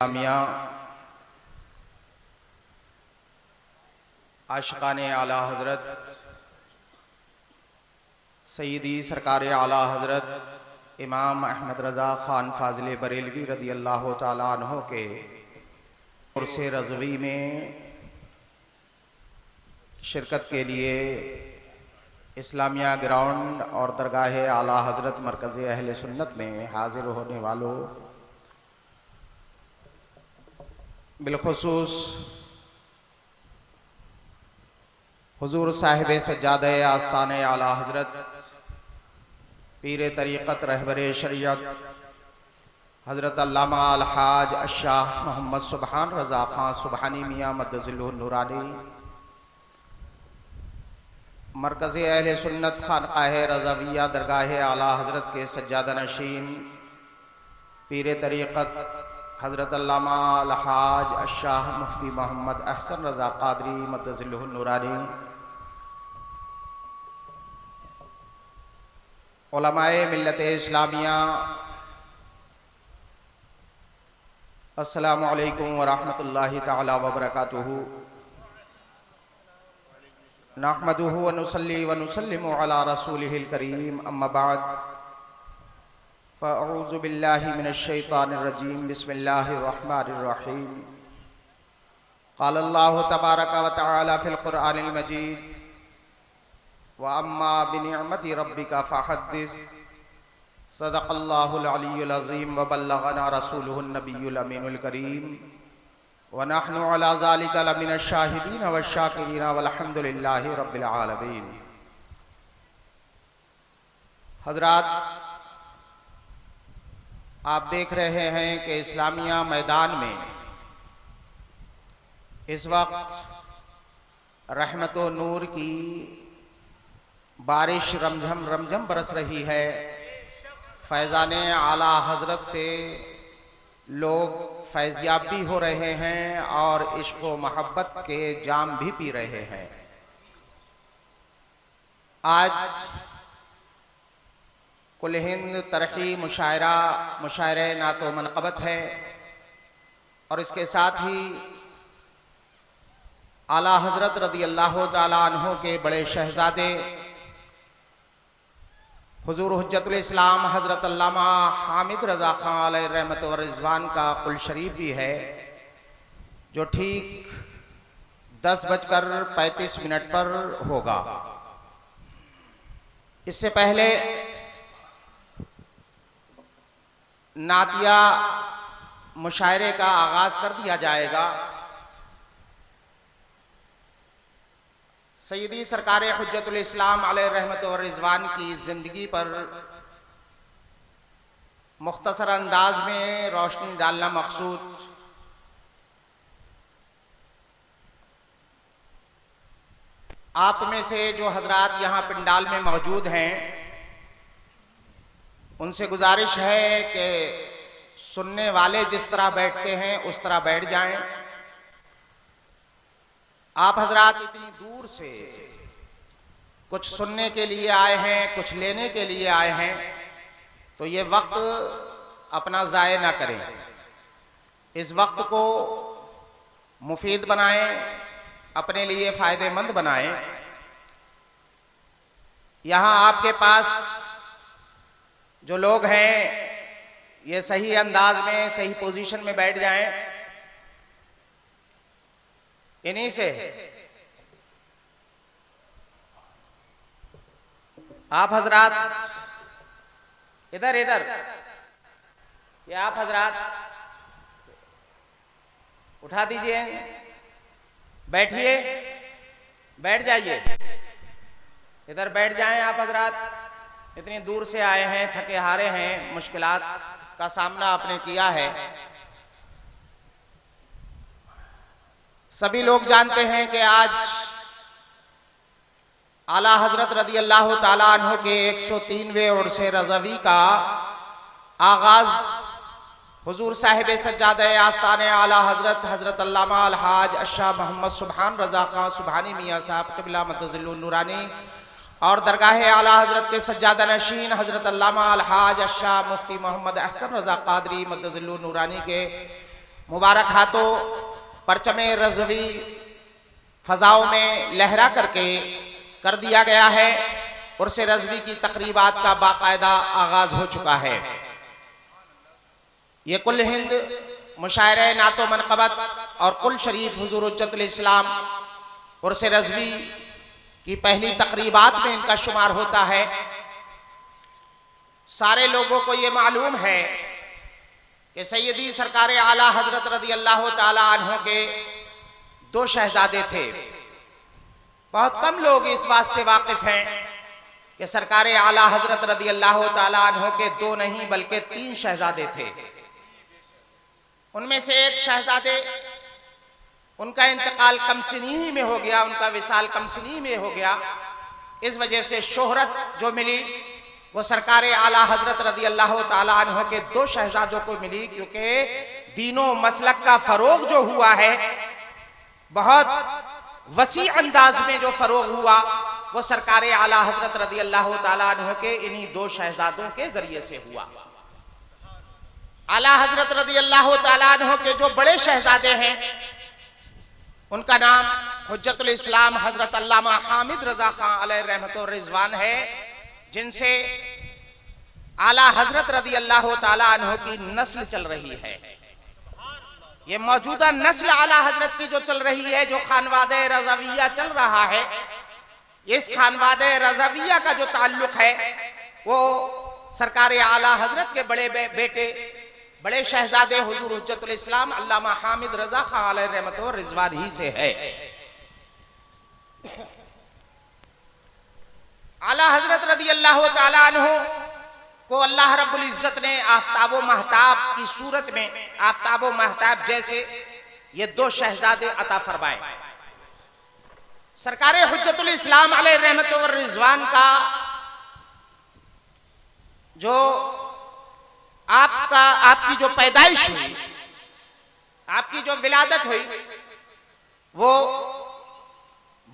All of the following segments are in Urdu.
میاں عاشقان اعلیٰ حضرت سیدی سرکار اعلیٰ حضرت امام احمد رضا خان فاضل بریلوی رضی اللہ تعالیٰ عنہ کے عرس رضوی میں شرکت کے لیے اسلامیہ گراؤنڈ اور درگاہ اعلیٰ حضرت مرکز اہل سنت میں حاضر ہونے والوں، بالخصوص حضور صاحب سجادہ آستان اعلیٰ حضرت پیر طریقت رہبر شریعت حضرت علامہ الحاج الشاہ محمد سبحان رضا خان سبحانی میاں مدظلہ النورانی، مرکز اہل سنت خانقاہ رضویہ درگاہ اعلیٰ حضرت کے سجادہ نشین پیر طریقت حضرت علامہ الحاج الشاہ مفتی محمد احسن رضا قادری مدظلہ النورانی، علماء ملت اسلامیہ، السلام علیکم ورحمۃ اللہ تعالی وبرکاتہ۔ نحمدہ ونصلی ونسلم علی رسولہ الکریم، اما بعد فاعوذ باللہ من الشیطان الرجیم، بسم اللہ الرحمن الرحیم۔ قال اللہ تبارک و تعالی فی القرآن المجید، وَأَمَّا بِنِعْمَةِ رَبِّكَ فَحَدِّثْ صدق اللہ العلی العظیم وبلغنا رسولہ النبی الامین الکریم، وَنَحْنُ عَلَى ذَلِكَ لَمِنَ الشَّاهِدِينَ وَالشَّاكِرِينَ وَالْحَمْدُ لِلَّهِ رَبِّ الْعَالَمِينَ۔ حضرات، آپ دیکھ رہے ہیں کہ اسلامیہ میدان میں اس وقت رحمت و نور کی بارش رمجھم رمجھم برس رہی ہے۔ فیضان اعلیٰ حضرت سے لوگ فیضیاب بھی ہو رہے ہیں اور عشق و محبت کے جام بھی پی رہے ہیں۔ آج کل ہند ترقی مشاعرہ نعت و منقبت ہے، اور اس کے ساتھ ہی اعلیٰ حضرت رضی اللہ تعالیٰ عنہ کے بڑے شہزادے حضور حجت الاسلام حضرت علامہ حامد رضا خان علیہ رحمت و رضوان کا قل شریف بھی ہے، جو ٹھیک 10:35 پر ہوگا۔ اس سے پہلے نعتیہ مشاعرے کا آغاز کر دیا جائے گا۔ سیدی سرکار حجت الاسلام علیہ رحمت و رضوان کی زندگی پر مختصر انداز میں روشنی ڈالنا مقصود۔ آپ میں سے جو حضرات یہاں پنڈال میں موجود ہیں، ان سے گزارش ہے کہ سننے والے جس طرح بیٹھتے ہیں اس طرح بیٹھ جائیں۔ آپ حضرات اتنی دور سے کچھ سننے کے لیے آئے ہیں، کچھ لینے کے لیے آئے ہیں، تو یہ وقت اپنا ضائع نہ کریں، اس وقت کو مفید بنائیں، اپنے لیے فائدہ مند بنائیں۔ یہاں آپ کے پاس جو لوگ ہیں، یہ صحیح انداز میں صحیح پوزیشن میں بیٹھ جائیں۔ انہی سے آپ حضرات ادھر یہ آپ حضرات اٹھا دیجئے، بیٹھیے، بیٹھ جائیے، ادھر بیٹھ جائیں۔ آپ حضرات اتنی دور سے آئے ہیں، تھکے ہارے ہیں، مشکلات کا سامنا آپ نے کیا ہے۔ سبھی لوگ جانتے ہیں کہ آج اعلیٰ حضرت رضی اللہ تعالیٰ عنہ کے 103ویں عرس رضوی کا آغاز حضور صاحب سجادہ آستان اعلیٰ حضرت علامہ الحاج الشاہ محمد سبحان رضا خان سبحانی میاں صاحب قبلہ مدظلہ النورانی اور درگاہ اعلیٰ حضرت کے سجادہ نشین حضرت علامہ الحاج الشاہ مفتی محمد احسن رضا قادری مدظلہ النورانی کے مبارک ہاتھوں پرچم رضوی فضاؤں میں لہرا کر کے کر دیا گیا ہے۔ عرس رضوی کی تقریبات کا باقاعدہ آغاز ہو چکا ہے۔ یہ کل ہند مشاعرہ نعت و منقبت اور کل شریف حضور حجت الاسلام عرس رضوی کی پہلی تقریبات میں ان کا شمار ہوتا ہے۔ سارے لوگوں کو یہ معلوم ہے کہ سیدی سرکار اعلیٰ حضرت رضی اللہ تعالی عنہ کے دو شہزادے تھے۔ بہت کم لوگ اس بات سے واقف ہیں کہ سرکار اعلیٰ حضرت رضی اللہ تعالی عنہ کے دو نہیں بلکہ 3 شہزادے تھے۔ ان میں سے ایک شہزادے ان کا انتقال کم سنی ہی میں ہو گیا، ان کا وصال کم سنی میں ہو گیا۔ اس وجہ سے شہرت جو ملی وہ سرکار اعلیٰ حضرت رضی اللہ تعالی عنہ کے 2 شہزادوں کو ملی، کیونکہ دین و مسلک کا فروغ جو ہوا ہے بہت وسیع انداز میں جو فروغ ہوا وہ سرکار اعلیٰ حضرت رضی اللہ تعالی عنہ کے انہی 2 شہزادوں کے ذریعے سے ہوا۔ اعلیٰ حضرت رضی اللہ تعالی عنہ کے جو بڑے شہزادے ہیں ان کا نام حجت الاسلام حضرت علامہ حامد رضا خان علیہ رحمت و رضوان ہے، جن سے اعلیٰ حضرت رضی اللہ تعالی عنہ کی نسل چل رہی ہے۔ یہ موجودہ نسل اعلیٰ حضرت کی جو چل رہی ہے، جو خانوادہ رضویہ چل رہا ہے، اس خانوادہ رضویہ کا جو تعلق ہے وہ سرکار اعلیٰ حضرت کے بڑے بیٹے بڑے شہزادے حضور حجت الاسلام علامہ حامد رضا خان علیہ رحمت و رضوان ہی سے ہے۔ اعلیٰ حضرت رضی اللہ تعالی عنہ کو اللہ رب العزت نے آفتاب و مہتاب کی صورت میں آفتاب و مہتاب جیسے یہ 2 شہزادے عطا فرمائے۔ سرکار حجت الاسلام علیہ رحمت و رضوان کا جو آپ کی جو پیدائش ہوئی، آپ کی جو ولادت ہوئی وہ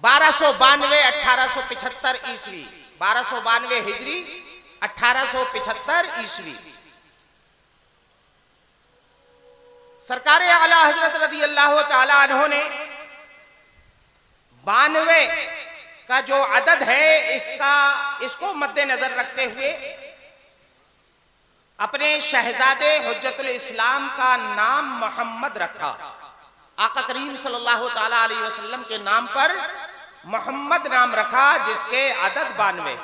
1292 1875 عیسوی 1292 ہجری 1875 عیسوی۔ سرکار اعلیٰ حضرت رضی اللہ تعالی عنہ نے 92 کا جو عدد ہے اس کو مد نظر رکھتے ہوئے اپنے شہزادے حجت الاسلام کا نام محمد رکھا۔ آقا کریم صلی اللہ تعالی علیہ وسلم کے نام پر محمد نام رکھا، جس کے عدد 92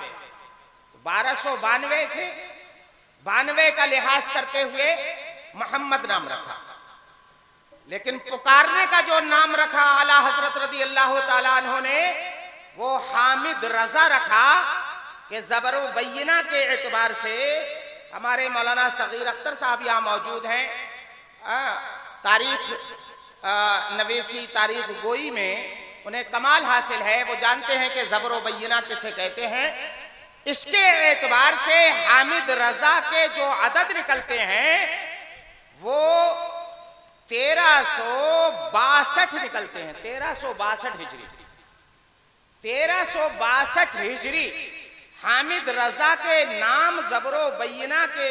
1292 تھے، 92 کا لحاظ کرتے ہوئے محمد نام رکھا۔ لیکن پکارنے کا جو نام رکھا اعلیٰ حضرت رضی اللہ تعالی عنہ نے وہ حامد رضا رکھا، کہ زبر و بینہ کے اعتبار سے ہمارے مولانا صغیر اختر صاحب یہاں موجود ہیں، تاریخ نویسی تاریخ گوئی میں انہیں کمال حاصل ہے، وہ جانتے ہیں کہ زبر و بینہ کسے کہتے ہیں۔ اس کے اعتبار سے حامد رضا کے جو عدد نکلتے ہیں وہ 1362 نکلتے ہیں، 1362 ہجری 1362 ہجری حامد رضا کے نام زبر و بینہ کے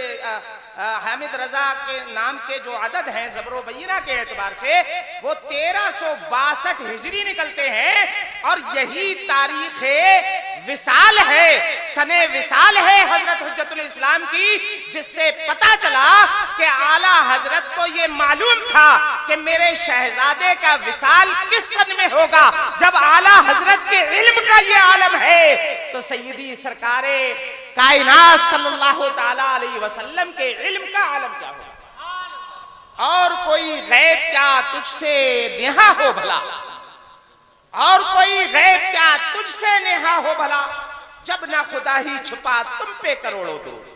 حامد رضا کے نام کے جو عدد ہیں زبر و بینہ کے اعتبار سے وہ 1362 ہجری نکلتے ہیں، اور یہی تاریخ وصال ہے، سن وصال ہے حضرت حجت الاسلام کی، جس سے پتا چلا کہ اعلیٰ حضرت کو یہ معلوم تھا کہ میرے شہزادے کا وصال کس سن میں ہوگا۔ جب اعلیٰ حضرت کے علم کا یہ عالم ہے تو سیدی سرکار کائنات صلی اللہ تعالی علیہ وسلم کے علم کا عالم کیا ہوگا؟ اور کوئی غیب کیا تجھ سے نہا ہو بھلا، اور کوئی غیب کیا تجھ سے نہا ہو بھلا، جب نہ خدا ہی چھپا تم پہ کروڑوں درود۔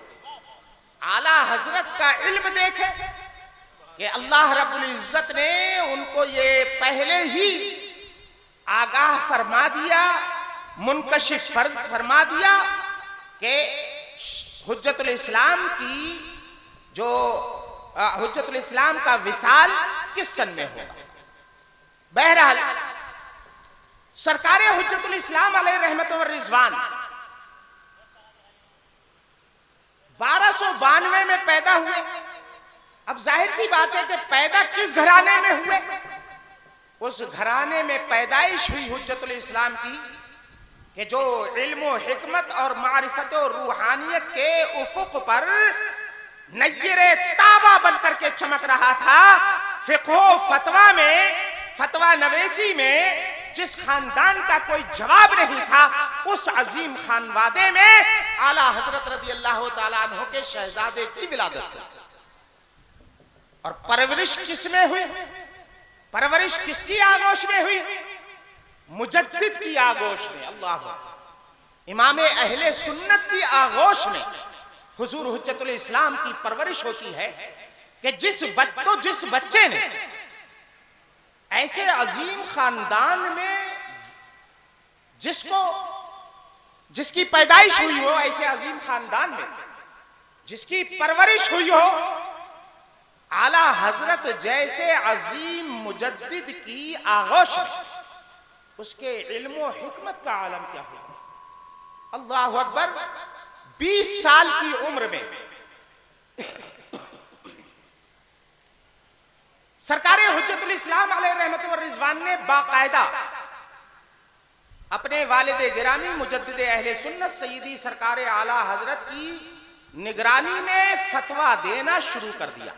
اعلیٰ حضرت کا علم دیکھے کہ اللہ رب العزت نے ان کو یہ پہلے ہی آگاہ فرما دیا، منکشف فرما دیا کہ حجت الاسلام کی جو حجت الاسلام کا وصال کس سن میں ہوگا۔ بہرحال سرکار حجت الاسلام علیہ رحمت و رضوان 1292 میں پیدا ہوئے، اب ظاہر سی بات ہے کہ پیدا کس گھرانے میں ہوئے؟ اس گھرانے میں پیدائش ہوئی حجت الاسلام کی کہ جو علم و حکمت اور معرفت و روحانیت کے افق پر نیر تابہ بن کر کے چمک رہا تھا۔ فقہ و فتویٰ میں، فتویٰ نویسی میں جس خاندان کا کوئی جواب نہیں تھا، اس عظیم خانوادے میں اعلیٰ حضرت رضی اللہ تعالیٰ عنہ کے شہزادے کی ولادت ہوئی۔ اور پرورش کس میں ہوئی؟ پرورش کس کی آغوش میں ہوئی؟ مجدد کی آغوش میں، اللہ اکبر، امام اہل سنت کی آغوش میں حضور حجت الاسلام کی پرورش ہوتی ہے کہ جس بچے نے ایسے عظیم خاندان میں جس کی پیدائش ہوئی ہو، ایسے عظیم خاندان میں جس کی پرورش ہوئی ہو، اعلیٰ حضرت جیسے عظیم مجدد کی آغوش میں اس کے علم و حکمت کا عالم کیا ہوا؟ اللہ اکبر، 20 سال کی عمر میں سرکار حجت الاسلام علیہ رحمت والرضوان نے باقاعدہ اپنے والد گرامی مجدد اہل سنت سیدی سرکار اعلیٰ حضرت کی نگرانی میں فتویٰ دینا شروع کر دیا۔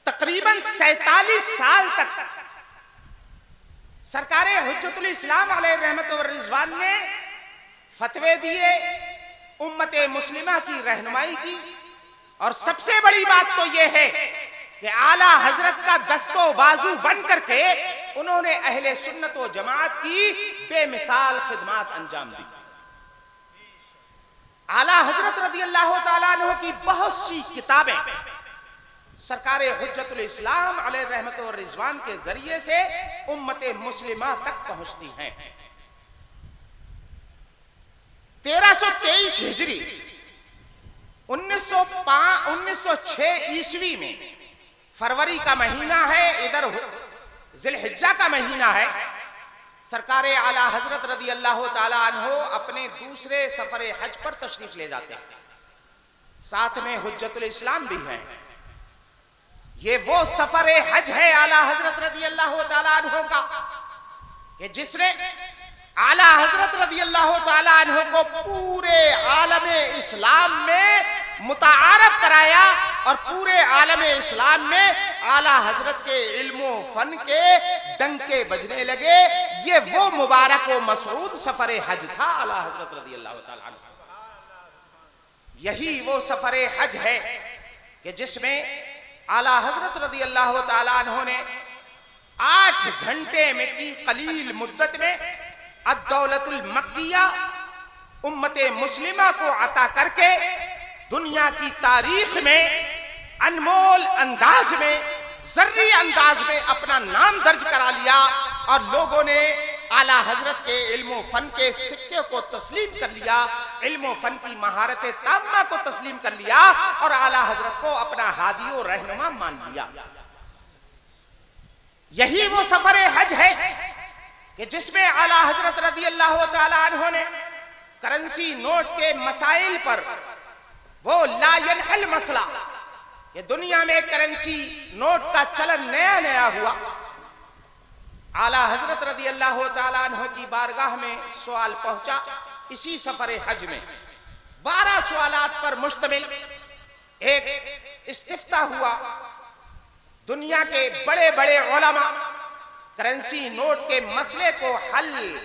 تقریباً 47 سال تک سرکار حجت الاسلام علیہ رحمت والرضوان نے فتوے دیے، امت مسلمہ کی رہنمائی کی، اور سب سے بڑی بات تو یہ ہے کہ اعلیٰ حضرت کا دست و بازو بن کر کے انہوں نے اہل سنت و جماعت کی بے مثال خدمات انجام دی۔ اعلیٰ حضرت رضی اللہ تعالیٰ عنہ کی بہت سی کتابیں سرکار حجت الاسلام علیہ رحمت والرضوان کے ذریعے سے امت مسلمہ تک پہنچتی ہیں۔ 1323 ہجری 1906 عیسوی میں فروری کا مہینہ ہے، ادھر ذی الحجہ کا مہینہ ہے، سرکار اعلیٰ حضرت رضی اللہ تعالیٰ عنہ اپنے دوسرے سفر حج پر تشریف لے جاتے ہیں، ساتھ میں حجت الاسلام بھی ہیں۔ یہ وہ سفر حج ہے اعلیٰ حضرت رضی اللہ تعالیٰ عنہ کا کہ جس نے اعلیٰ حضرت رضی اللہ تعالیٰ عنہ کو پورے عالم اسلام میں متعارف کرایا، اور پورے عالم اسلام میں اعلیٰ حضرت کے علم و فن کے ڈنکے بجنے لگے۔ یہ وہ مبارک و مسعود سفر حج تھا اعلیٰ حضرت رضی اللہ تعالیٰ عنہ۔ یہی وہ سفر حج ہے کہ جس میں اعلیٰ حضرت رضی اللہ تعالیٰ عنہ نے 8 گھنٹے میں کی قلیل مدت میں الدولت المکیہ امت مسلمہ کو عطا کر کے دنیا کی تاریخ میں انمول انداز میں، ذری انداز میں اپنا نام درج کرا لیا، اور لوگوں نے اعلیٰ حضرت کے علم و فن کے سکے کو تسلیم کر لیا، علم و فن کی مہارت تامہ کو تسلیم کر لیا، اور اعلیٰ حضرت کو اپنا ہادی و رہنما مان لیا۔ یہی وہ سفر حج ہے کہ جس میں اعلیٰ حضرت رضی اللہ تعالیٰ عنہ نے کرنسی نوٹ کے مسائل پر وہ لا ینحل مسئلہ کہ دنیا میں کرنسی نوٹ کا چلن نیا ہوا، اعلیٰ حضرت رضی اللہ تعالیٰ عنہ کی بارگاہ میں سوال پہنچا۔ اسی سفر حج میں 12 سوالات پر مشتمل ایک استفتاء ہوا۔ دنیا کے بڑے بڑے علماء کرنسی نوٹ کے مسئلے کو حل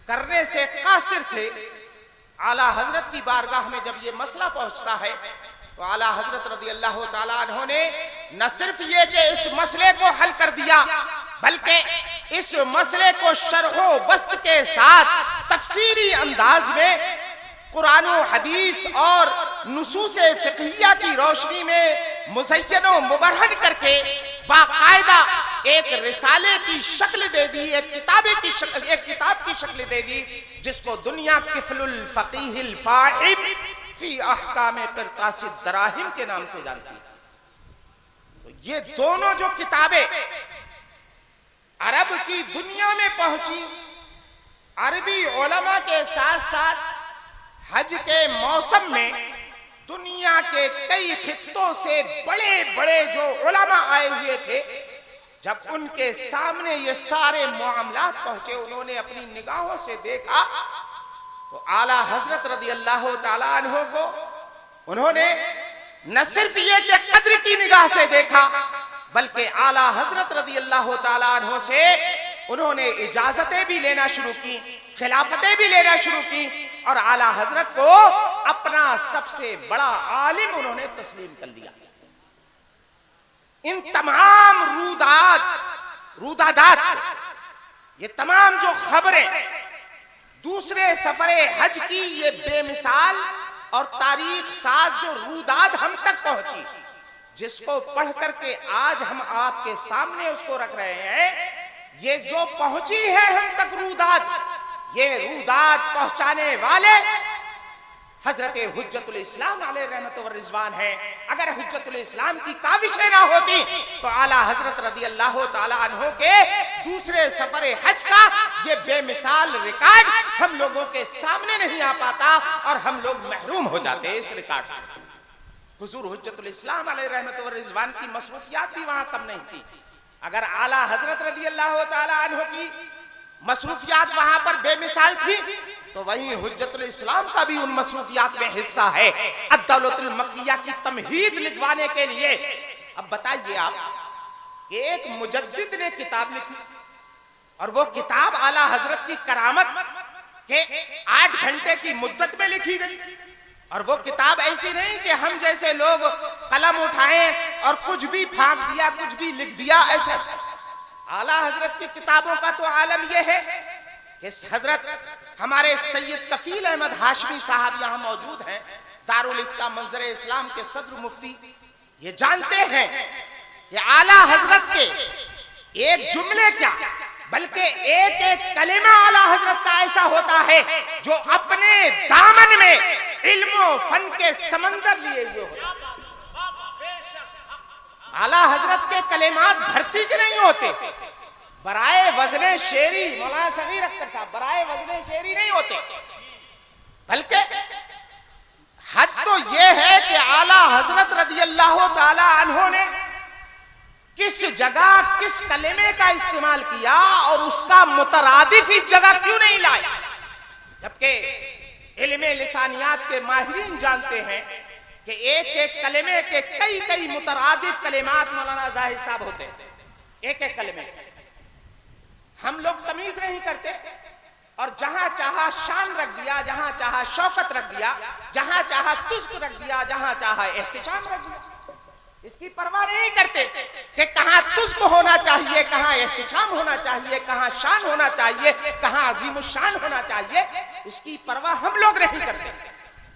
کرنے سے قاصر تھے۔ اعلیٰ حضرت کی بارگاہ میں جب یہ مسئلہ پہنچتا ہے تو اعلیٰ حضرت رضی اللہ تعالیٰ عنہ نے نہ صرف یہ کہ اس مسئلے کو حل کر دیا، بلکہ اس مسئلے کو شرح و بسط کے ساتھ تفسیری انداز میں قرآن و حدیث اور نصوص فقہیہ کی روشنی میں مزین و مبرہن کر کے باقاعدہ ایک رسالے کی شکل دے دی، ایک کتاب کی شکل دے دی، جس کو دنیا کفل الفقیہ الفاہم فی احکام قرطاس الدراہم کے نام سے جانتی ہے۔ تو یہ دونوں جو کتابیں عرب کی دنیا میں پہنچی، عربی علماء کے ساتھ ساتھ حج کے موسم میں دنیا کے کئی خطوں سے بڑے بڑے جو علماء آئے ہوئے تھے، جب ان کے سامنے یہ سارے معاملات پہنچے، انہوں نے اپنی نگاہوں سے دیکھا تو اعلیٰ حضرت رضی اللہ تعالیٰ عنہ کو انہوں نے نہ صرف یہ کہ قدر کی نگاہ سے دیکھا، بلکہ اعلیٰ حضرت رضی اللہ تعالیٰ عنہ سے انہوں نے اجازتیں بھی لینا شروع کی، خلافتیں بھی لینا شروع کی، اور اعلیٰ حضرت کو اپنا سب سے بڑا عالم انہوں نے تسلیم کر لیا۔ ان تمام رودادات، یہ تمام جو خبریں دوسرے سفر حج کی، یہ بے مثال اور تاریخ ساز جو روداد ہم تک پہنچی، جس کو پڑھ کر کے آج ہم آپ کے سامنے اس کو رکھ رہے ہیں، یہ جو پہنچی ہے ہم تک روداد، یہ روداد پہنچانے والے حضرت حجت الاسلام علیہ رحمت و رضوان ہے۔ اگر حجت الاسلام کی کاوشیں نہ ہوتی تو اعلیٰ حضرت رضی اللہ تعالیٰ عنہ کے دوسرے سفر حج کا یہ بے مثال ریکارڈ ہم لوگوں کے سامنے نہیں آ پاتا، اور ہم لوگ محروم ہو جاتے اس ریکارڈ سے۔ حضور حجت الاسلام علیہ رحمت و رضوان کی مصروفیات بھی وہاں کم نہیں تھی۔ اگر اعلیٰ حضرت رضی اللہ تعالیٰ عنہ کی مصروفیات وہاں پر بے مثال تھی، تو وہیں حجت الاسلام کا بھی ان مصروفیات میں حصہ ہے، الدولۃ المکیہ کی تمہید لکھوانے کے لیے۔ اب بتائیے آپ کہ ایک مجدد نے کتاب لکھی، اور وہ کتاب اعلیٰ حضرت کی کرامت کہ 8 گھنٹے کی مدت میں لکھی گئی، اور وہ کتاب ایسی نہیں کہ ہم جیسے لوگ قلم اٹھائیں اور کچھ بھی پھانک دیا، کچھ بھی لکھ دیا، ایسا۔ اعلیٰ حضرت کی کتابوں کا تو عالم یہ ہے کہ حضرت ہمارے سید کفیل احمد ہاشمی صاحب یہاں موجود ہیں، دارالافتاء منظر اسلام کے صدر مفتی، یہ جانتے ہیں کہ اعلیٰ حضرت کے ایک جملے کیا بلکہ ایک ایک کلمہ اعلیٰ حضرت کا ایسا ہوتا ہے جو اپنے دامن میں علم و فن کے سمندر لیے ہوئے ہوتے۔ اعلیٰ حضرت کے کلمات بھرتی کے نہیں ہوتے، برائے وزن شعری، مولانا صغیر اختر صاحب، برائے وزن شعری نہیں ہوتے، بلکہ حد تو یہ ہے کہ اعلیٰ حضرت رضی اللہ تعالی عنہ نے کس جگہ کس کلمے کا استعمال کیا اور اس کا مترادف اس جگہ کیوں نہیں لائے، جبکہ علم لسانیات کے ماہرین جانتے ہیں کہ ایک ایک کلمے کے کئی مترادف کلمات مولانا زاہد صاحب ہوتے ہیں، ایک ایک کلمے۔ ہم لوگ تمیز نہیں کرتے، اور جہاں چاہا شان رکھ دیا، جہاں چاہا شوکت رکھ دیا، جہاں چاہا تزک رکھ دیا، جہاں چاہا احتشام رکھ دیا۔ اس کی پرواہ نہیں کرتے کہ کہاں تزک ہونا چاہیے، کہاں احتشام ہونا چاہیے، کہاں شان ہونا چاہیے، کہاں عظیم الشان ہونا چاہیے، اس کی پرواہ ہم لوگ نہیں کرتے۔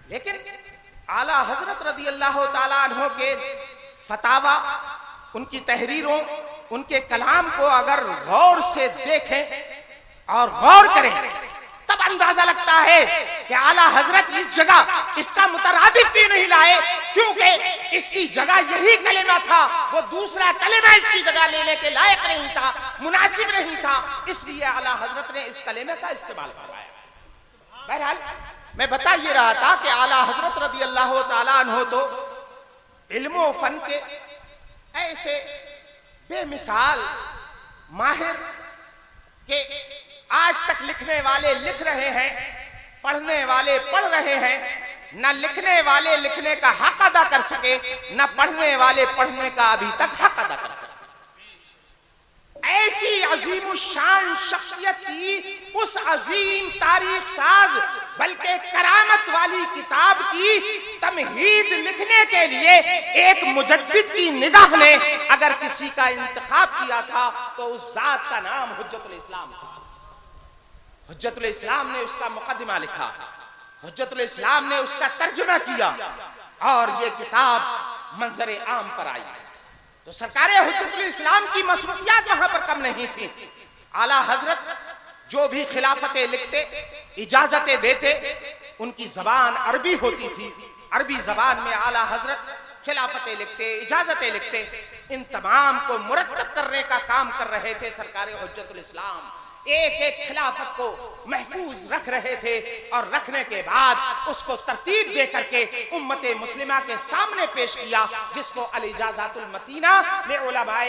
لیکن اعلیٰ حضرت رضی اللہ تعالیٰ عنہ کے فتاوی، ان کی تحریروں، ان کے کلام کو اگر غور سے دیکھیں اور غور کریں تب اندازہ لگتا ہے کہ اعلیٰ حضرت اس جگہ اس کا مترادف بھی نہیں لائے، کیونکہ اس کی جگہ یہی کلمہ تھا، وہ دوسرا کلمہ اس کی جگہ لینے کے لائق نہیں تھا، مناسب نہیں تھا، اس لیے اعلیٰ حضرت نے اس کلمے کا استعمال فرمایا۔ بہرحال میں بتا یہ رہا تھا کہ اعلیٰ حضرت رضی اللہ تعالیٰ عنہ تو علم و فن کے ایسے بے مثال ماہر کہ آج تک لکھنے والے لکھ رہے ہیں، پڑھنے والے پڑھ رہے ہیں، نہ لکھنے والے لکھنے کا حق ادا کر سکے، نہ پڑھنے والے پڑھنے کا ابھی تک حق ادا کر سکے۔ ایسی عظیم الشان شخصیت کی اس عظیم تاریخ ساز بلکہ کرامت والی کتاب کی تمہید لکھنے کے لیے ایک مجدد کی نگاہ نے اگر کسی کا انتخاب کیا تھا تو اس ذات کا نام حجت الاسلام تھا۔ حجت الاسلام نے اس کا مقدمہ لکھا، حجت الاسلام نے اس کا ترجمہ کیا، اور یہ کتاب منظر عام پر آئی۔ تو سرکار حجت الاسلام کی مصروفیات وہاں پر کم نہیں تھی۔ اعلیٰ حضرت جو بھی خلافتیں لکھتے، اجازتیں دیتے، ان کی زبان عربی ہوتی تھی، عربی زبان میں اعلیٰ حضرت خلافتیں لکھتے، اجازتیں لکھتے، ان تمام کو مرتب کرنے کا کام کر رہے تھے سرکار حجت الاسلام۔ ایک ایک خلافت کو محفوظ رکھ رہے تھے، اور رکھنے کے بعد اس کو ترتیب دے کر کے امت مسلمہ کے سامنے پیش کیا، جس کو الاجازات المتینہ لعلماء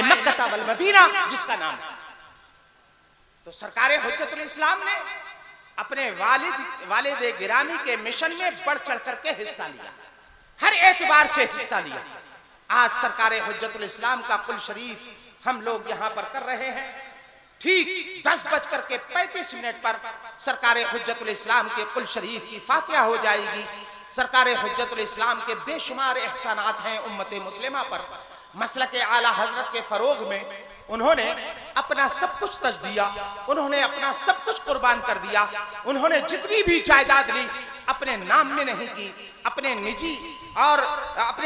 مکہ والمدینہ جس کا نام ہے۔ تو سرکار حجت الاسلام نے اپنے والد گرامی کے مشن میں بڑھ چڑھ کر کے حصہ لیا، ہر اعتبار سے حصہ لیا۔ آج سرکار حجت الاسلام کا قل شریف ہم لوگ یہاں پر کر رہے ہیں۔ ٹھیک 10:35 پر سرکار حجت الاسلام کے قل شریف کی فاتحہ ہو جائے گی۔ سرکار حجت الاسلام کے بے شمار احسانات ہیں امت مسلمہ پر۔ مسلک اعلیٰ حضرت کے فروغ میں انہوں نے اپنا سب کچھ تج دیا، انہوں نے اپنا سب کچھ قربان کر دیا۔ انہوں نے جتنی بھی جائیداد لی اپنے نام میں نہیں کی، اپنے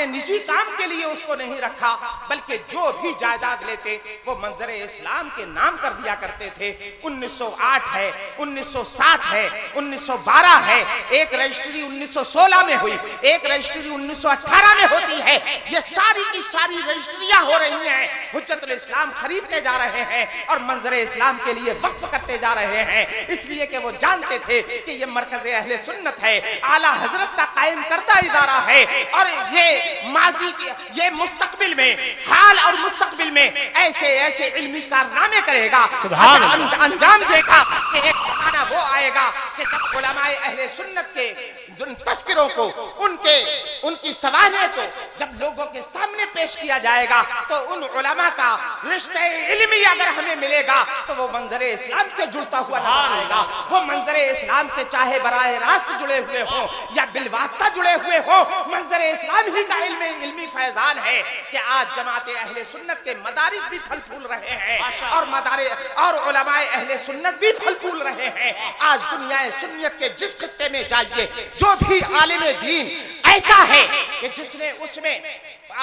نجی کام کے لیے اس کو نہیں رکھا، بلکہ جو بھی جائیداد لیتے وہ منظر اسلام کے نام کر دیا کرتے تھے۔ 1908 ہے، 1907 ہے، 1912 ہے، ایک رجسٹری 1916 میں ہوئی، ایک رجسٹری 1918 میں ہوتی ہے۔ یہ ساری کی ساری رجسٹریاں ہو رہی ہیں، حجت الاسلام خریدتے جا رہے ہیں اور منظر اسلام کے لیے وقف کرتے جا رہے ہیں، اس لیے کہ وہ جانتے تھے کہ یہ مرکز اہل سنت ہے، اعلیٰ حضرت کا قائم کردہ ادارہ ہے، اور یہ مستقبل میں، حال اور مستقبل میں ایسے علمی کارنامے کرے گا، انجام دے گا کہ ایک زمانہ وہ آئے گا کہ جب علماء اہل سنت کے تذکروں کو، ان کی سوالیت کو جب لوگوں کے سامنے پیش کیا جائے گا تو ان علماء کا رشتہ علمی اگر ہمیں ملے گا تو وہ منظر اسلام سے جڑتا ہوا نظر آئے گا۔ وہ منظر اسلام سے چاہے براہ راست جڑے ہوئے ہوں یا بالواسطہ جڑے ہوئے ہوں، منظر اسلام ہی کا علمی فیضان ہے کہ آج جماعت اہل سنت کے مدارس بھی پھل پھول رہے ہیں، اور علماء اہل سنت بھی پھل پھول رہے ہیں۔ آج دنیا سنیت کے جس خطے میں جائیے، جو بھی عالم دین ایسا ہے کہ جس نے اس میں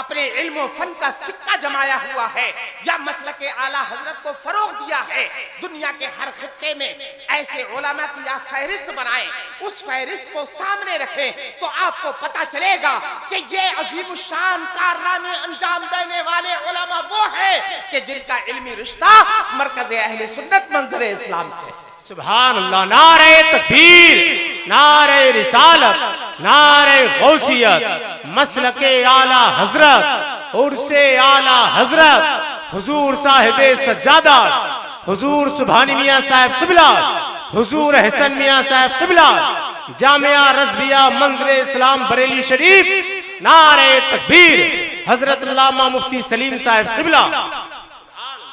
اپنے علم و فن کا سکہ جمایا ہوا ہے یا مسلک اعلیٰ حضرت کو فروغ دیا ہے، دنیا کے ہر خطے میں ایسے علماء کی آپ فہرست بنائیں، اس فہرست کو سامنے رکھیں تو آپ کو پتا چلے گا کہ یہ عظیم الشان کارنامے انجام دینے والے علماء وہ ہیں کہ جن کا علمی رشتہ مرکز اہل سنت منظر اسلام سے۔ سبحان اللہ، نعرہ تکبیر، نعرہ رسالت، نعرہ غوثیت، مسلک اعلیٰ حضرت، عرس اعلیٰ حضرت، حضور صاحب سجادہ، حضور سبحانی میاں صاحب قبلہ، حضور حسن میاں صاحب قبلہ، جامعہ رضویہ منظر اسلام بریلی شریف، نعرہ تکبیر، حضرت علامہ مفتی سلیم صاحب قبلہ۔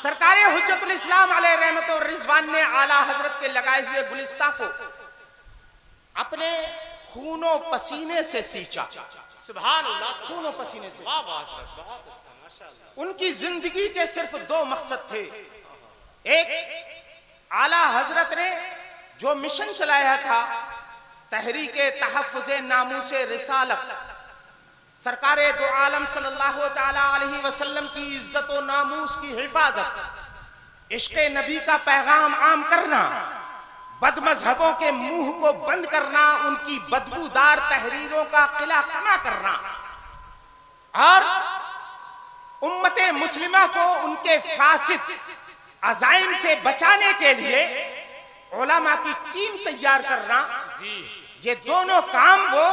سرکار حجت الاسلام علیہ رحمت و رضوان نے اعلیٰ حضرت کے لگائے ہوئے گلستہ کو اپنے خون و پسینے سے سینچا۔ سبحان اللہ، خون و پسینے سے۔ ان کی زندگی کے صرف 2 مقصد تھے۔ ایک، اعلیٰ حضرت نے جو مشن چلایا تھا، تحریک تحفظ ناموس رسالت، سرکار دو عالم صلی اللہ تعالی علیہ وسلم کی عزت و ناموس کی حفاظت، عشق نبی کا پیغام عام کرنا، بد مذہبوں کے منہ کو بند کرنا، ان کی بدبودار تحریروں کا قلع کما کرنا، اور امت مسلمہ کو ان کے فاسد عزائم سے بچانے کے لیے علماء کی ٹیم تیار کرنا، یہ دونوں کام وہ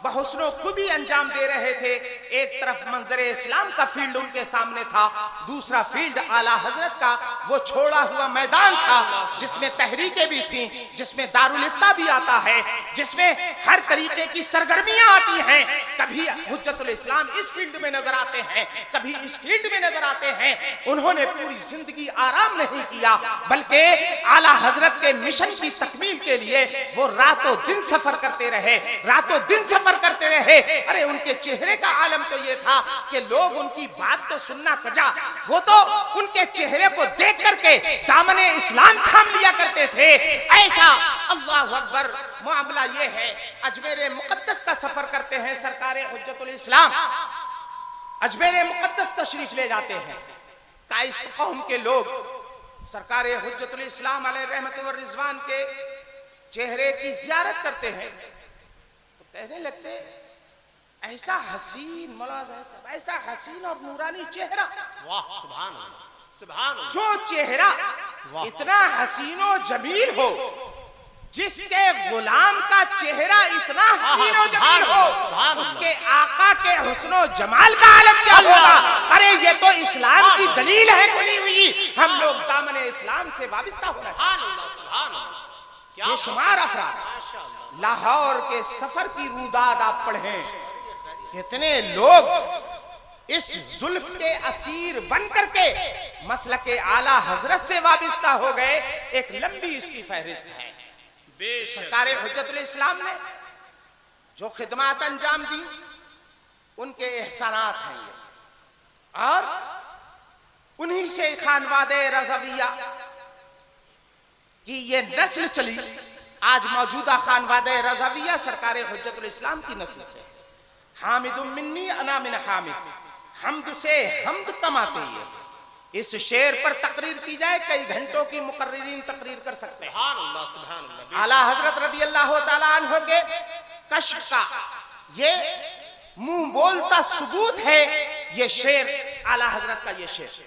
بحسن و خوبی انجام دے رہے تھے۔ ایک طرف منظر اسلام کا فیلڈ ان کے سامنے تھا، دوسرا فیلڈ اعلیٰ حضرت کا وہ چھوڑا ہوا میدان تھا جس میں تحریکیں بھی تھیں، جس میں دارالافتاء بھی آتا ہے، جس میں ہر طریقے کی سرگرمیاں آتی ہیں۔ کبھی حجت الاسلام اس فیلڈ میں نظر آتے ہیں، کبھی اس فیلڈ میں نظر آتے ہیں۔ انہوں نے پوری زندگی آرام نہیں کیا، بلکہ اعلیٰ حضرت کے مشن کی تکمیل کے لیے وہ رات و دن سفر کرتے رہے، رات و دن سفر کرتے رہے۔ ارے ان کے چہرے کا عالم تو یہ تھا کہ لوگ ان کی بات تو سننا کجا، وہ تو ان کے چہرے کو دیکھ کر کے دامن اسلام تھام لیا کرتے تھے۔ ایسا اللہ اکبر معاملہ یہ ہے۔ اجمیر مقدس کا سفر کرتے ہیں سرکار حجت الاسلام، اجمیر مقدس تشریف لے جاتے ہیں، کائست قوم کے لوگ سرکار حجت الاسلام علیہ رحمت و رضوان کے چہرے کی زیارت کرتے ہیں تو کہنے لگتے ایسا حسین مولانا صاحب، ایسا حسین اور نورانی چہرہ، واہ سبحان اللہ، سبحان اللہ. جو چہرہ اتنا حسین و جمیل ہو، جس کے غلام کا چہرہ اتنا حسین و جمیل ہو، اس کے آقا کے حسن و جمال کا عالم کیا ہوگا؟ ارے یہ تو اسلام کی دلیل ہے کھلی ہوئی. ہم لوگ دامن اسلام سے وابستہ ہو رہے ہیں. بے شمار افراد، لاہور کے سفر کی روداد آپ پڑھیں، کتنے لوگ اس زلف کے اسیر بن کر کے مسلک اعلیٰ حضرت سے وابستہ ہو گئے. ایک لمبی اس کی فہرست ہے. سرکار حجت الاسلام نے جو خدمات انجام دی، ان کے احسانات ہیں یہ، اور انہی سے خانوادہ رضویہ کی یہ نسل چلی. آج موجودہ خانوادہ رضویہ سرکار حجت الاسلام کی نسل سے. حامد منی انا من حامد، حمد سے حمد کماتے ہیں. اس شعر پر تقریر کی جائے کئی گھنٹوں کی مقررین تقریر کر سکتے ہیں. اعلیٰ حضرت رضی اللہ تعالیٰ عنہ کے کشف کا یہ منہ بولتا ثبوت ہے. یہ شعر اعلیٰ حضرت کا، یہ شعر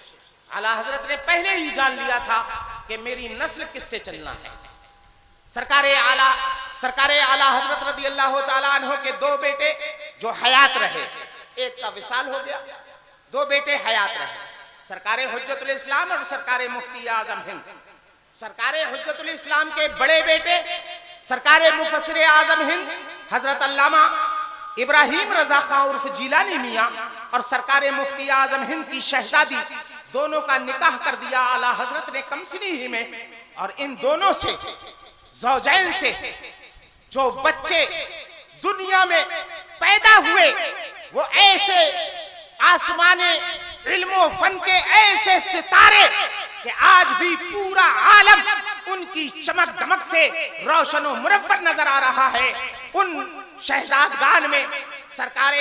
اعلیٰ حضرت نے پہلے ہی جان لیا تھا کہ میری نسل کس سے چلنا ہے. سرکار اعلیٰ حضرت رضی اللہ تعالیٰ عنہ کے دو بیٹے جو حیات رہے، ایک کا وصال ہو گیا، دو بیٹے حیات رہے، سرکار حجت الاسلام اور سرکار مفتی اعظم ہند. سرکار حجت الاسلام کے بڑے بیٹے سرکار مفسر اعظم ہند حضرت علامہ ابراہیم رضا خان عرف جیلانی میاں اور سرکار مفتی اعظم ہند کی شہزادی، دونوں کا نکاح کر دیا اعلیٰ حضرت نے کم سنی ہی میں. اور ان دونوں سے، زوجین سے، جو بچے دنیا میں پیدا ہوئے وہ ایسے آسمان علم و فن کے ایسے ستارے کہ آج بھی پورا عالم ان کی چمک دمک سے روشن و منور نظر آ رہا ہے. ان شہزادگان میں سرکار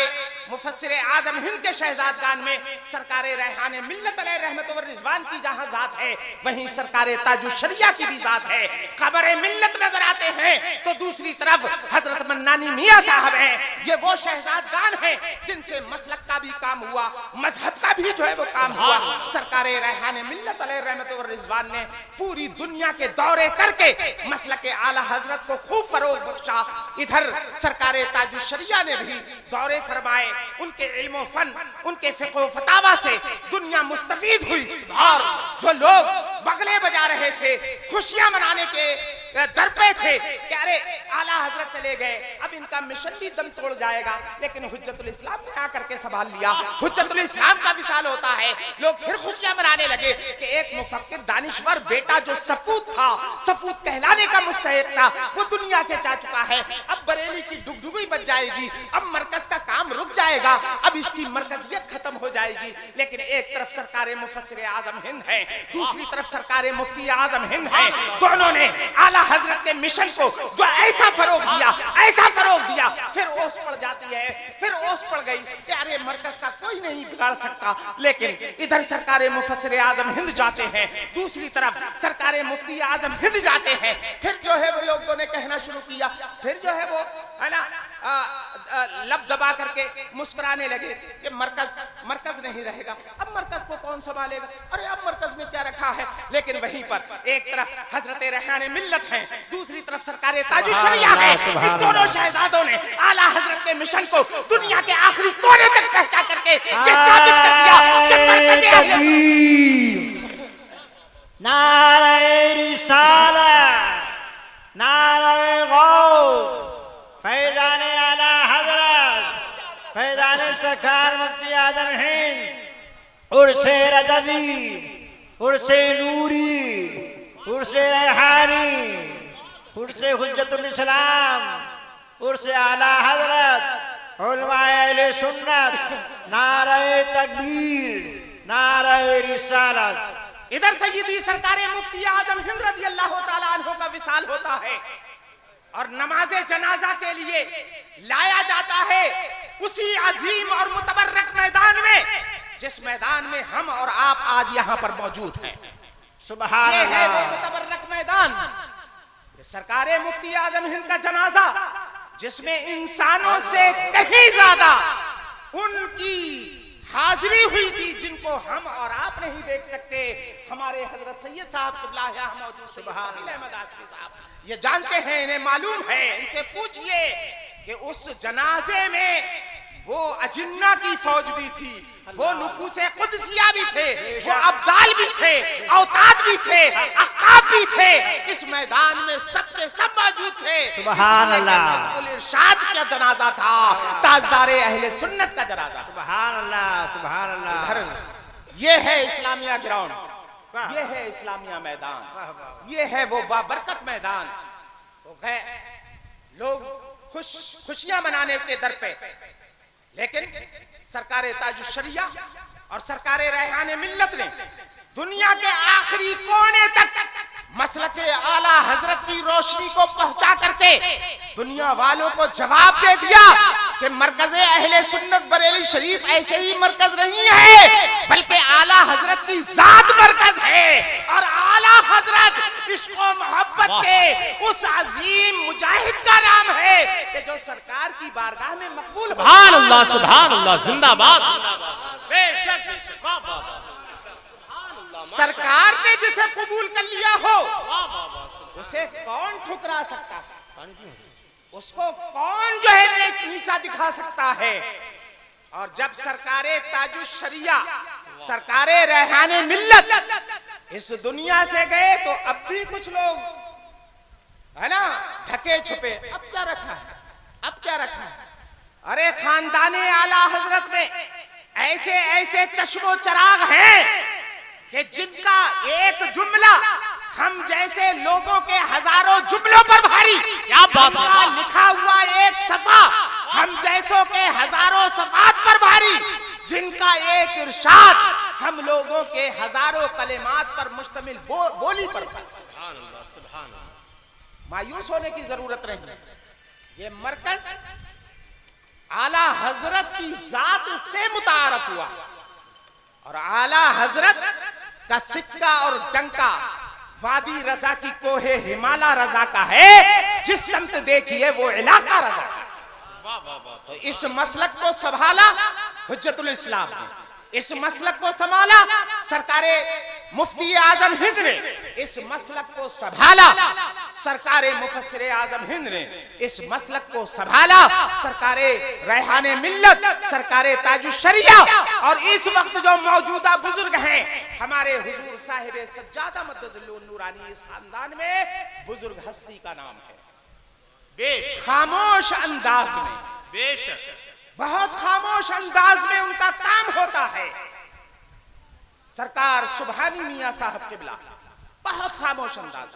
مفسر اعظم ہند کے شہزادگان میں سرکار ریحان ملت علیہ رحمت و رضوان کی جہاں ذات ہے، وہیں سرکار تاج الشریعہ کی بھی ذات ہے. قبر ملت نظر آتے ہیں تو دوسری طرف حضرت منانی میاں صاحب ہیں. یہ وہ شہزادگان ہیں جن سے مسلک کا بھی کام ہوا، مذہب کا بھی جو ہے وہ کام ہوا. سرکار ریحان ملت علیہ رحمت و رضوان نے پوری دنیا کے دورے کر کے مسلک اعلیٰ حضرت کو خوب فروغ بخشا. ادھر سرکار تاج الشریعہ نے بھی دورے فرمائے. ان کے علم و فن، ان کے فقہ و فتاوی سے دنیا مستفید ہوئی. اور جو لوگ بغلے بجا رہے تھے، خوشیاں منانے کے در پہ تھے کہ ارے اعلیٰ حضرت چلے گئے، اب ان کا مشن بھی دم توڑ جائے گا، لیکن حجت الاسلام نے آ کر کے سنبھال لیا. حجت الاسلام کا وصال ہوتا ہے، لوگ پھر خوشیاں منانے لگے کہ ایک مفکر دانشور بیٹا جو سپوت تھا، سپوت کہلانے کا مستحق تھا، وہ دنیا سے جا چکا ہے. اب بریلی کی ڈگڈگی بچ جائے گی، اب مرکز کا کام رک جائے گا، اب اس کی مرکزیت ختم ہو جائے گی. لیکن ایک طرف سرکار مفسر اعظم ہند ہے، دوسری طرف سرکار مفتی اعظم ہند ہے. دونوں نے اعلیٰ حضرت کے مشن کو جو ایسا فروغ دیا، ایسا فروغ دیا، پھر اوس پڑ جاتی ہے، پھر اوس پڑ گئی کہ ارے مرکز کا کوئی نہیں بگاڑ سکتا. لیکن ادھر سرکار مفسر اعظم ہند جاتے ہیں، دوسری طرف سرکار مفتی اعظم ہند جاتے ہیں. پھر جو ہے وہ لوگوں نے کہنا شروع کیا، پھر جو ہے وہ لب دبا کر کے مسکرانے لگے کہ مرکز نہیں رہے گا، اب مرکز کو کون سنبھالے گا، ارے اب مرکز میں کیا رکھا ہے. لیکن وہیں پر ایک طرف حضرت ریحان ملت ہیں، دوسری طرف سرکار تاج الشریعہ ہے. ان دونوں شہزادوں نے اعلیٰ حضرت کے مشن کو دنیا کے آخری کونے تک پہنچا کر کے یہ ثابت کر دیا کہ مرکز نعرہ رسالت، نعرہ غوث، فیضان اعلیٰ حضرت، فیضان سرکار مفتی اعظم ہند، عرس رضوی، عرس نوری، عرس ریحانی، عرس حجت الاسلام، عرس اعلیٰ حضرت، علماء اہل سنت، نعرہ تکبیر، نعرہ رسالت. ادھر سیدی سرکار مفتی اعظم ہند رضی اللہ تعالیٰ عنہ کا وصال ہوتا ہے اور نماز جنازہ کے لیے لایا جاتا ہے اسی عظیم اور متبرک میدان میں جس میدان میں ہم اور آپ آج یہاں پر موجود ہیں. سبحان یہ ہے وہ اللہ. متبرک میدان، سرکار مفتی اعظم ہند کا جنازہ جس میں انسانوں سے کہیں زیادہ ان کی حاضری ہوئی تھی جن کو ہم اور آپ نہیں دیکھ سکتے. ہمارے حضرت سید صاحب قبلہ موجود سبحان احمد آشقی صاحب یہ جانتے ہیں, انہیں معلوم ہے. ان سے پوچھئے کہ اس جنازے میں وہ اجنہ کی فوج بھی تھی, وہ نفوس قدسیہ بھی تھے, وہ ابدال بھی تھے, اوتاد بھی تھے, اقطاب بھی تھے. اس میدان میں سب کے سب موجود تھے. سبحان اللہ. ارشاد کا جنازہ تھا, تاجدار اہل سنت کا جنازہ. سبحان اللہ, سبحان اللہ. یہ ہے اسلامیہ گراؤنڈ, یہ ہے اسلامیہ میدان, یہ ہے وہ بابرکت میدان. لوگ خوشیاں منانے کے در پہ, لیکن سرکار تاج الشریعہ اور سرکار ریحان ملت نے دنیا کے آخری کونے تک مسلک اعلی حضرت کی روشنی کو پہنچا کر کے دنیا والوں کو جواب دے دیا کہ مرکز اہل سنت بریلی شریف ایسے ہی مرکز نہیں ہے, بلکہ اعلی حضرت کی ذات مرکز ہے. اور اعلی حضرت عشق و محبت کے اس عظیم مجاہد کا نام ہے کہ جو سرکار کی بارگاہ میں مقبول. سبحان اللہ, سبحان اللہ, زندہ باد. بے شک سرکار نے جسے قبول کر لیا ہو اسے کون ٹھکرا سکتا ہے, اس کو کون جو ہے نیچا دکھا سکتا ہے. اور جب سرکار تاج الشریعہ سرکار ریحان ملت اس دنیا سے گئے تو اب بھی کچھ لوگ ہے نا ڈھکے چھپے, اب کیا رکھا ہے, اب کیا رکھا ہے. ارے خاندان اعلی حضرت میں ایسے ایسے چشم و چراغ ہیں کہ جن کا ایک جملہ ہم جیسے لوگوں کے ہزاروں جملوں پر بھاری, کیا بات ہے, لکھا ہوا ایک صفحہ ہم جیسوں کے ہزاروں صفحات پر بھاری, جن کا ایک ارشاد ہم لوگوں کے ہزاروں کلمات پر مشتمل بولی پر بھاری. سبحان اللہ, سبحان اللہ. مایوس ہونے کی ضرورت نہیں. یہ مرکز اعلی حضرت کی ذات سے متعارف ہوا اور اعلی حضرت کا سکہ اور ڈنکا وادی رضا کی کوہ ہمالا رضا کا ہے. جس سمت دیکھیے وہ علاقہ رضا کا. تو اس مسلک کو سنبھالا حجت الاسلام نے, اس مسلک کو سنبھالا سرکار مفتی اعظم ہند نے, اس مسلک کو سنبھالا سرکار مفسر اعظم ہند نے, اس مسلک کو سنبھالا سرکار ریحان ملت, سرکار تاج الشریعہ. اور اس وقت جو موجودہ بزرگ ہیں ہمارے حضور صاحب سجادہ مدظ النورانی, اس خاندان میں بزرگ ہستی کا نام ہے. خاموش انداز میں, بے شک, بہت خاموش انداز میں ان کا کام ہوتا ہے. سرکار سبحانی میاں صاحب قبلہ بہت خاموش انداز,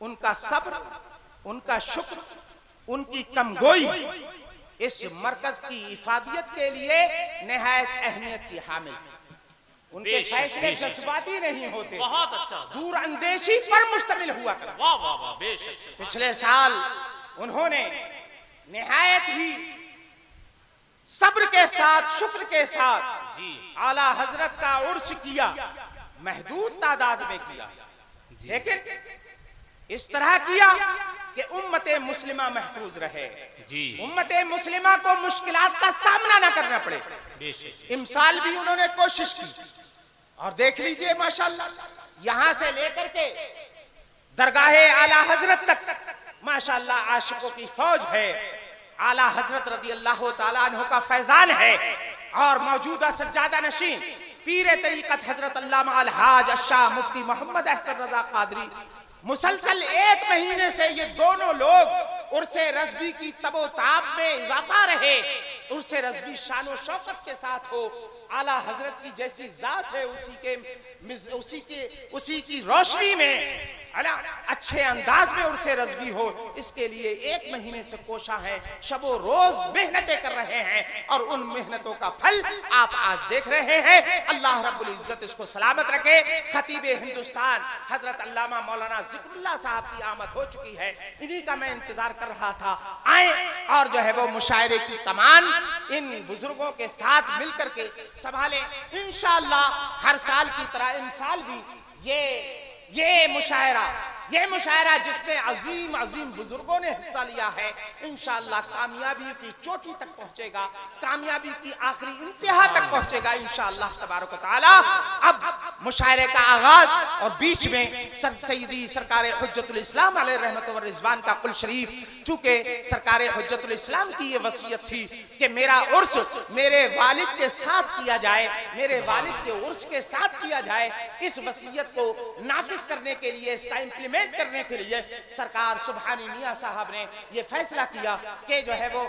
ان کا صبر, ان کا شکر, ان کی کمگوئی اس مرکز کی افادیت کے لیے نہایت اہمیت کی حامل. ان کے فیصلے جذباتی نہیں ہوتے, بہت اچھا, دور اندیشی پر مشتمل ہوا کرتے. واہ واہ واہ, بے شک. پچھلے سال انہوں نے نہایت ہی صبر کے ساتھ, شکر کے ساتھ اعلی حضرت کا عرس کیا, محدود تعداد میں کیا, لیکن اس طرح کیا کہ امت مسلمہ محفوظ رہے, امت مسلمہ کو مشکلات کا سامنا نہ کرنا پڑے. امسال بھی انہوں نے کوشش کی اور دیکھ لیجئے ماشاءاللہ یہاں سے لے کر کے درگاہ اعلی حضرت تک ماشاءاللہ عاشقوں کی فوج ہے. اعلی حضرت رضی اللہ تعالیٰ عنہ کا فیضان ہے. اور موجودہ سجادہ نشین پیر طریقت حضرت علامہ الحاج الشاہ مفتی محمد احسن رضا قادری مسلسل 1 مہینے سے یہ دونوں لوگ عرس رضوی کی تب و تاب میں اضافہ رہے. عرس رضوی شان و شوکت کے ساتھ ہو, اعلی حضرت کی جیسی ذات ہے اسی کی روشنی میں اچھے انداز میں عرس رضوی ہو, اس کے لیے 1 مہینے سے کوشاں ہیں, شب و روز محنتیں کر رہے ہیں. اور ان محنتوں کا پھل آپ آج دیکھ رہے ہیں. اللہ رب العزت اس کو سلامت رکھے. خطیب ہندوستان حضرت علامہ مولانا ذکر اللہ صاحب کی آمد ہو چکی ہے, انہی کا میں انتظار کر رہا تھا. آئیں اور جو ہے وہ مشاعرے کی کمان ان بزرگوں کے ساتھ مل کر کے سنبھالیں. انشاءاللہ ہر سال کی طرح امسال بھی یہ مشاعرہ یہ مشاعرہ جس میں عظیم عظیم بزرگوں نے حصہ لیا ہے انشاءاللہ کامیابی کی چوٹی تک پہنچے گا، کامیابی کی آخری انتہا تک پہنچے گا انشاءاللہ تبارک و تعالی۔ اب مشاعرے کا آغاز اور بیچ میں سیدی سرکار حجت الاسلام علیہ رحمت و رضوان کا قل شریف، چونکہ سرکار حجت الاسلام کی یہ وصیت تھی کہ میرا عرس میرے والد کے ساتھ کیا جائے، میرے والد کے عرس کے ساتھ کیا جائے، اس وصیت کو نافذ کرنے کے لیے، اس کا امپلیمنٹ کرنے کے لیے سرکار سبحانی میاں صاحب نے یہ فیصلہ کیا کہ جو ہے وہ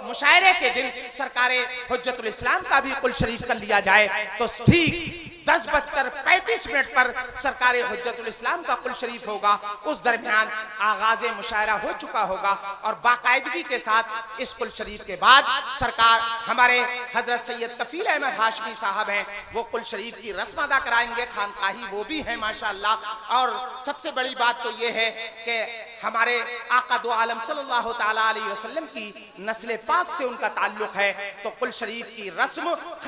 مشاعرے کے دن سرکار حجت الاسلام کا بھی قل شریف کر لیا جائے۔ تو ٹھیک 10:35 پر سرکار حجت الاسلام کا قل شریف ہوگا، اس درمیان آغاز مشاعرہ ہو چکا ہوگا، اور باقاعدگی کے ساتھ اس قل شریف کے بعد سرکار ہمارے حضرت سید کفیل احمد ہاشمی صاحب ہیں، وہ قل شریف کی رسم ادا کرائیں گے، خانقاہی وہ بھی ہیں ماشاءاللہ۔ اور سب سے بڑی بات تو یہ ہے کہ ہمارے آقا دو عالم صلی اللہ تعالی علیہ وسلم کی نسل پاک سے ان کا تعلق ہے، تو قل شریف کی رسم